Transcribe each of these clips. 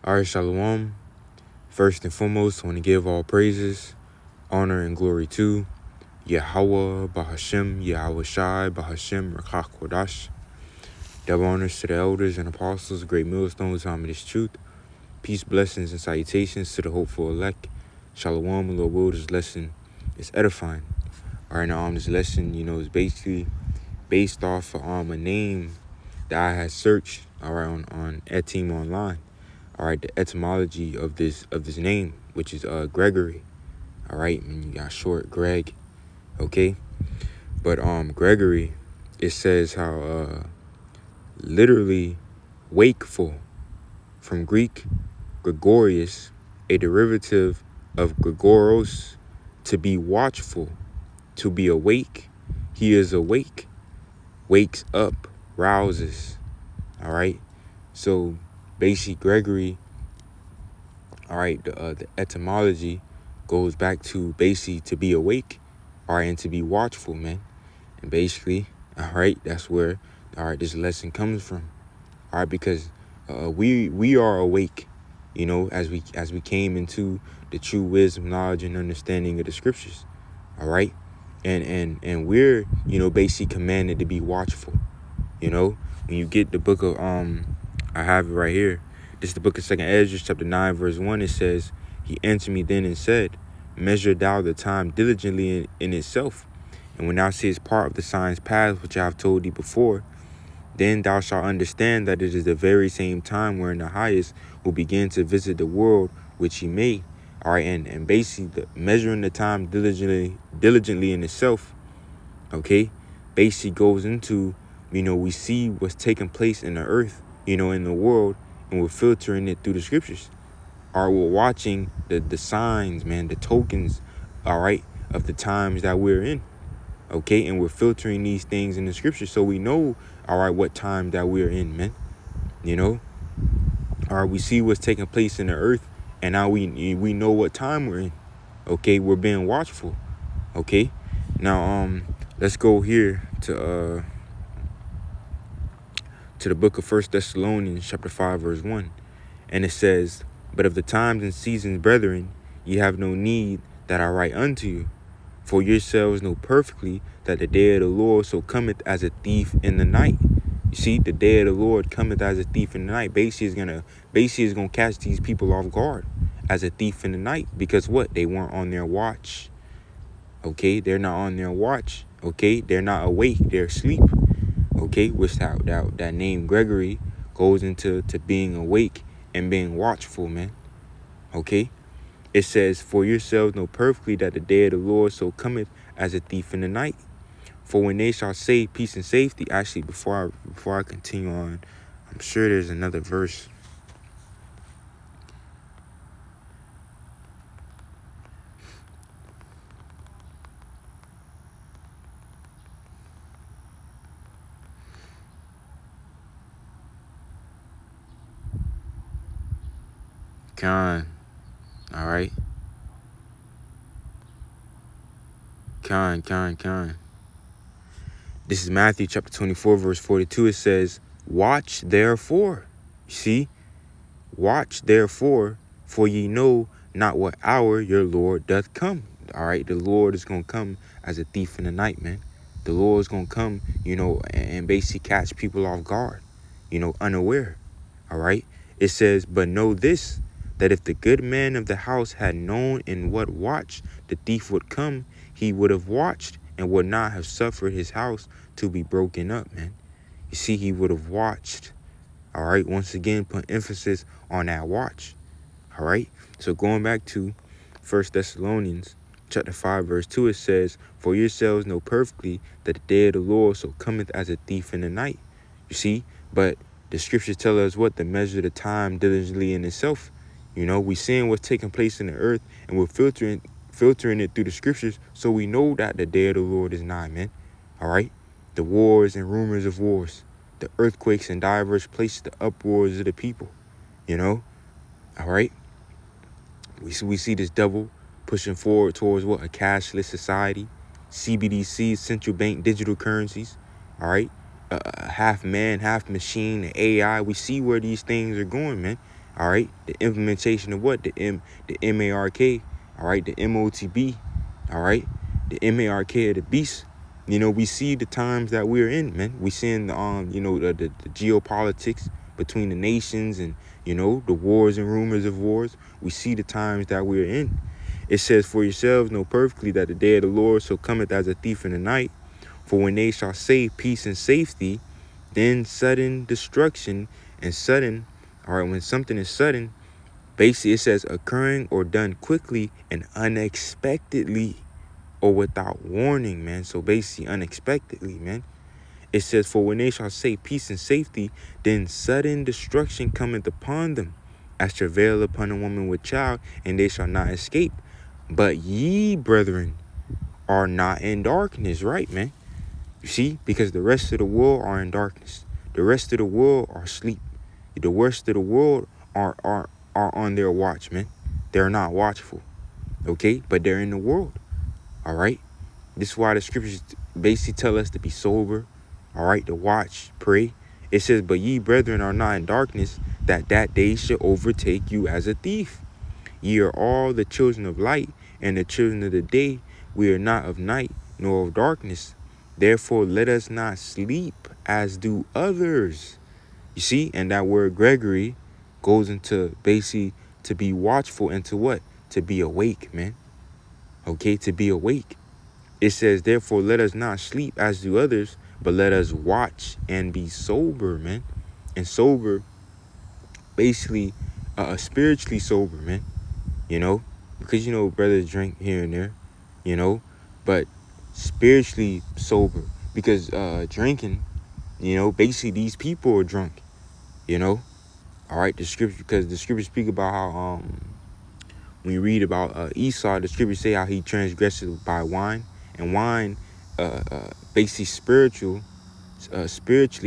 All right, Shalom. First and foremost, I want to give all praises, honor, and glory to Yahweh, Bahashem, Yahweh Shai, Bahashem, Rakach Kodash. Double honors to the elders and apostles, great millstones, this truth. Peace, blessings, and salutations to the hopeful elect. Shalom, Lord will, this lesson is edifying. All right, now this lesson, is basically based off of a name that I had searched, all right, on Etim Online. All right, the etymology of this name, which is Gregory. All right, and you got short Greg. Okay, but Gregory, it says how literally wakeful, from Greek Gregorius, a derivative of Gregoros, to be watchful, to be awake. He is awake, wakes up, rouses. All right, so basically Gregory, all right, the etymology goes back to basically to be awake, all right, and to be watchful, man. And basically, all right, that's where, all right, this lesson comes from, all right, because we are awake, as we came into the true wisdom, knowledge, and understanding of the scriptures, all right, and we're basically commanded to be watchful. When you get the book of I have it right here. This is the book of 2nd Ezra, chapter 9, verse 1. It says, "He answered me then and said, Measure thou the time diligently in itself. And when thou seest part of the signs past, which I have told thee before, then thou shalt understand that it is the very same time wherein the highest will begin to visit the world which he made." All right, and basically measuring the time diligently in itself, okay, basically goes into, we see what's taking place in the earth, in the world, and we're filtering it through the scriptures. All right, we're watching the signs, man, the tokens, all right, of the times that we're in, okay, and we're filtering these things in the scriptures so we know, all right, what time that we're in, man, all right, we see what's taking place in the earth, and now we know what time we're in, okay, we're being watchful, okay. Now, let's go here to the book of 1 Thessalonians, chapter 5, verse 1. And it says, "But of the times and seasons, brethren, ye have no need that I write unto you. For yourselves know perfectly that the day of the Lord so cometh as a thief in the night." You see, the day of the Lord cometh as a thief in the night. Basically is gonna catch these people off guard as a thief in the night. Because what? They weren't on their watch. Okay, they're not on their watch. Okay, they're not awake, they're asleep. Okay, which that name Gregory goes into being awake and being watchful, man. Okay, it says, "For yourselves know perfectly that the day of the Lord so cometh as a thief in the night. For when they shall say peace and safety," actually, before I continue on, I'm sure there's another verse. Con, all right. Con. This is Matthew chapter 24, verse 42. It says, "Watch therefore." You see? "Watch therefore, for ye know not what hour your Lord doth come." All right, the Lord is going to come as a thief in the night, man. The Lord is going to come, and basically catch people off guard, unaware. All right. It says, "But know this, that if the good man of the house had known in what watch the thief would come, he would have watched and would not have suffered his house to be broken up," man. You see, he would have watched. All right. Once again, put emphasis on that watch. All right. So going back to 1 Thessalonians chapter 5, verse 2, it says, "For yourselves know perfectly that the day of the Lord so cometh as a thief in the night." You see, but the scriptures tell us what? To measure the time diligently in itself. We seeing what's taking place in the earth, and we're filtering it through the scriptures so we know that the day of the Lord is nigh, man. All right. The wars and rumors of wars, the earthquakes in diverse places, the uproars of the people, all right. We see this devil pushing forward towards what? A cashless society, CBDCs, central bank digital currencies, all right. Half man, half machine, AI. We see where these things are going, man. All right, the implementation of what? The M-A-R-K, all right, the M-O-T-B, all right, the M-A-R-K of the beast. You know, we see the times that we're in, man. We seeing the the geopolitics between the nations and, you know, the wars and rumors of wars. We see the times that we're in. It says, for yourselves know perfectly that the day of the Lord so cometh as a thief in the night. For when they shall say peace and safety, then sudden destruction and sudden, all right, when something is sudden, basically it says occurring or done quickly and unexpectedly or without warning, man. So basically unexpectedly, man. It says, for when they shall say peace and safety, then sudden destruction cometh upon them, as travail upon a woman with child, and they shall not escape. But ye, brethren, are not in darkness, right, man? You see, because the rest of the world are in darkness. The rest of the world are asleep. The rest of the world are on their watch, man. They're not watchful, okay? But they're in the world, all right? This is why the scriptures basically tell us to be sober, all right, to watch, pray. It says, but ye, brethren, are not in darkness, that day should overtake you as a thief. Ye are all the children of light and the children of the day. We are not of night nor of darkness. Therefore, let us not sleep as do others. You see, and that word Gregory goes into basically to be watchful and to what? To be awake, man. Okay, to be awake. It says, therefore, let us not sleep as do others, but let us watch and be sober, man. And sober, basically, spiritually sober, man. You know, because, you know, brothers drink here and there, you know, but spiritually sober, because drinking, you know, basically these people are drunk, you know, all right, the scripture, because the scriptures speak about how when you read about Esau, the scriptures say how he transgressed by wine, and wine basically spiritually,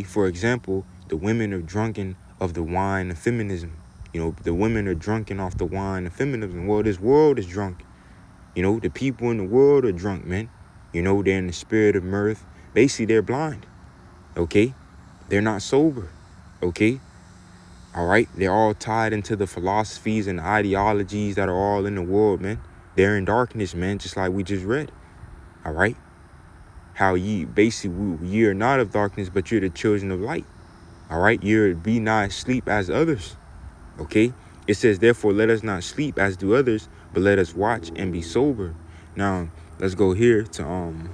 for example, the women are drunken of the wine of feminism. You know, the women are drunken off the wine of feminism. Well, this world is drunk. You know, the people in the world are drunk, man. You know, they're in the spirit of mirth. Basically, they're blind, okay? They're not sober, okay? All right? They're all tied into the philosophies and ideologies that are all in the world, man. They're in darkness, man, just like we just read, all right? How ye are not of darkness, but you're the children of light, all right? You're be not asleep as others, okay? It says, therefore, let us not sleep as do others, but let us watch and be sober. Now, let's go here to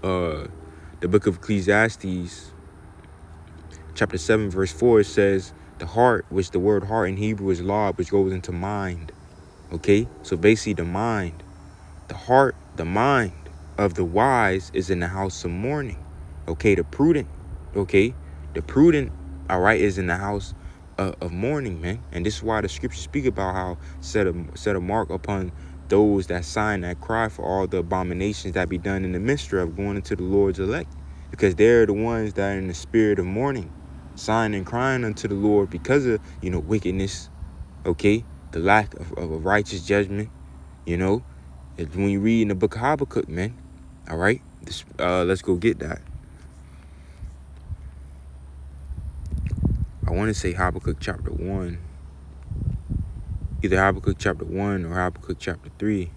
the book of Ecclesiastes, chapter 7, verse 4. It says, the heart, which the word heart in Hebrew is lab, which goes into mind. Okay? So basically the mind, the heart, the mind of the wise is in the house of mourning. Okay? The prudent, okay? The prudent, all right, is in the house of mourning, man. And this is why the scriptures speak about how set a mark upon those that sign, that cry for all the abominations that be done in the mystery of going into the Lord's elect, because they're the ones that are in the spirit of mourning, sighing and crying unto the Lord because of, you know, wickedness, okay, the lack of a righteous judgment, you know. When you read in the book of Habakkuk, man, all right, let's go get that. I want to say Habakkuk chapter 1. Either Habakkuk chapter 1 or Habakkuk chapter 3.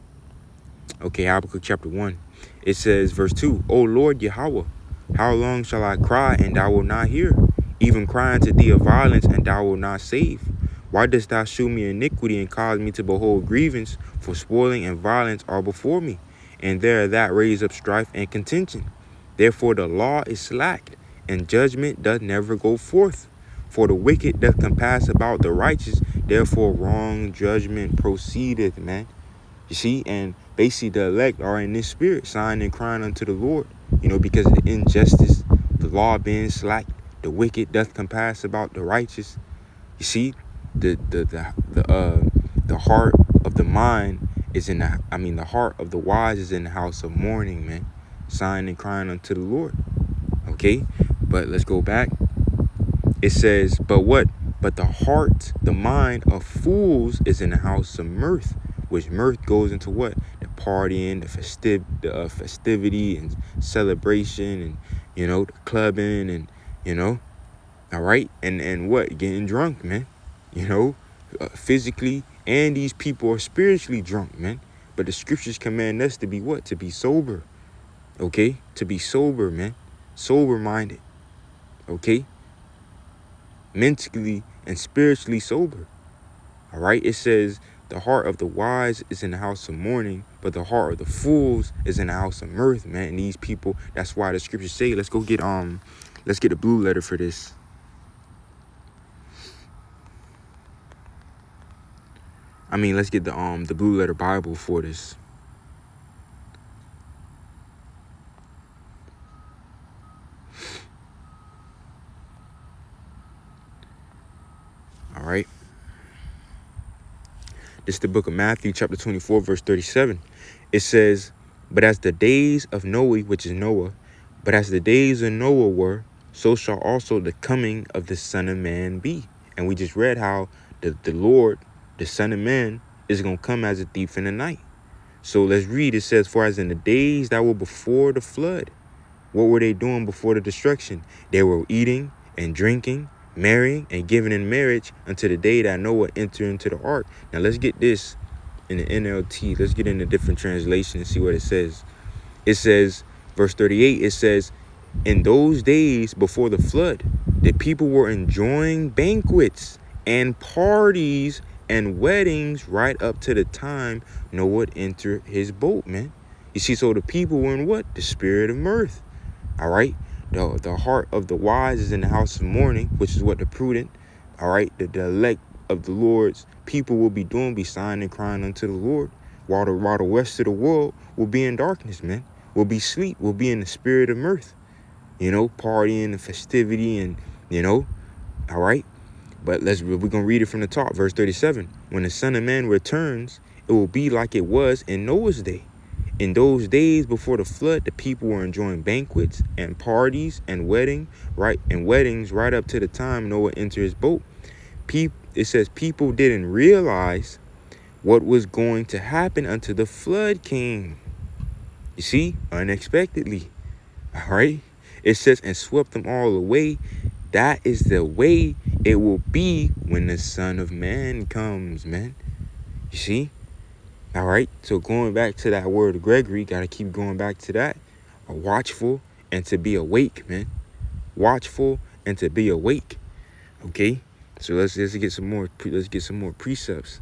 Okay, Habakkuk chapter 1. It says, verse 2, O Lord Yahweh, how long shall I cry, and thou wilt not hear? Even cry unto thee of violence, and thou wilt not save? Why dost thou shew me iniquity, and cause me to behold grievance? For spoiling and violence are before me, and there that raise up strife and contention. Therefore the law is slack, and judgment doth never go forth. For the wicked doth compass about the righteous, therefore wrong judgment proceedeth, man. You see, and basically the elect are in this spirit, sighing and crying unto the Lord, you know, because of the injustice, the law being slack, the wicked doth compass about the righteous. You see, the heart of the mind is in the heart of the wise is in the house of mourning, man, sighing and crying unto the Lord. Okay, but let's go back. It says, but what? But the heart, the mind of fools is in the house of mirth, which mirth goes into what? The partying, the festivity and celebration, and, you know, the clubbing, and, you know, all right, and what? Getting drunk, man. physically, and these people are spiritually drunk, man. But the scriptures command us to be what? To be sober, okay? To be sober, man. Sober-minded, okay? Mentally and spiritually sober, all right? It says, the heart of the wise is in the house of mourning, but the heart of the fools is in the house of mirth, man. And these people, that's why the scriptures say, let's get the blue letter for this. Let's get the blue letter Bible for this. All right. This is the book of Matthew, chapter 24, verse 37. It says, but as the days of Noah, which is Noah, but as the days of Noah were, so shall also the coming of the Son of Man be. And we just read how the Lord, the Son of Man, is going to come as a thief in the night. So let's read. It says, for as in the days that were before the flood, what were they doing before the destruction? They were eating and drinking, marrying and giving in marriage until the day that Noah entered into the ark. Now let's get this in the NLT. Let's get in a different translation and see what it says. It says, verse 38, it says, in those days before the flood, the people were enjoying banquets and parties and weddings right up to the time Noah entered his boat, man. You see, so the people were in what? The spirit of mirth. All right. The heart of the wise is in the house of mourning, which is what the prudent, all right, the elect of the Lord's people will be doing, be sighing and crying unto the Lord, while the rest of the world will be in darkness, man, will be asleep, will be in the spirit of mirth, partying and festivity and, all right. But we're going to read it from the top, verse 37. When the Son of Man returns, it will be like it was in Noah's day. In those days before the flood, the people were enjoying banquets and parties and weddings right up to the time Noah entered his boat. It says people didn't realize what was going to happen until the flood came. You see, unexpectedly. All right. It says, and swept them all away. That is the way it will be when the Son of Man comes, man. You see? All right, so going back to that word of Gregory, got to keep going back to that. Watchful and to be awake, man. Watchful and to be awake. Okay, so let's get some more. Let's get some more precepts.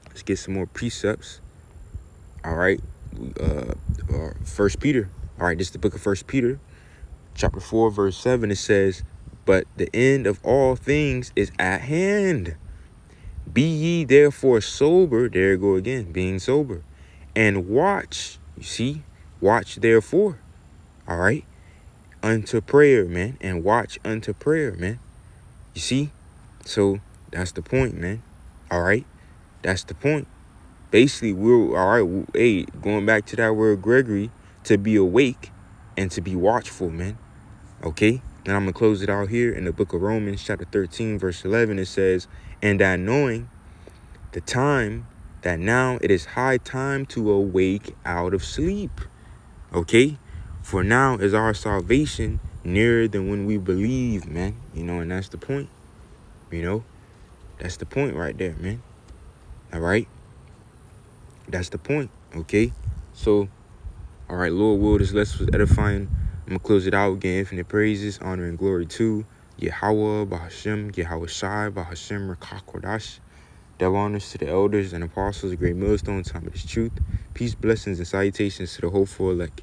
Let's get some more precepts. All right, First Peter. All right, this is the book of First Peter, chapter 4, verse 7. It says, "But the end of all things is at hand. Be ye therefore sober," there you go again, being sober, "and watch." You see, watch therefore, all right, unto prayer, man, and watch unto prayer, man. You see, so that's the point, man. All right, that's the point. Basically, we're all right. Hey, going back to that word Gregory, to be awake and to be watchful, man. Okay, and I'm gonna close it out here in the book of Romans, chapter 13, verse 11. It says, "And that knowing the time, that now it is high time to awake out of sleep." Okay, for now is our salvation nearer than when we believe, man. And that's the point. That's the point right there, man. All right, that's the point. Okay, so all right, Lord will, this lesson was edifying. I'm gonna close it out again. Infinite praises, honor, and glory to Yahweh, Bahashem, Yahweh Shai, Bahashem, Rakakwadash. Double honors to the elders and apostles, a great millstone, time of this truth. Peace, blessings, and salutations to the hopeful elect.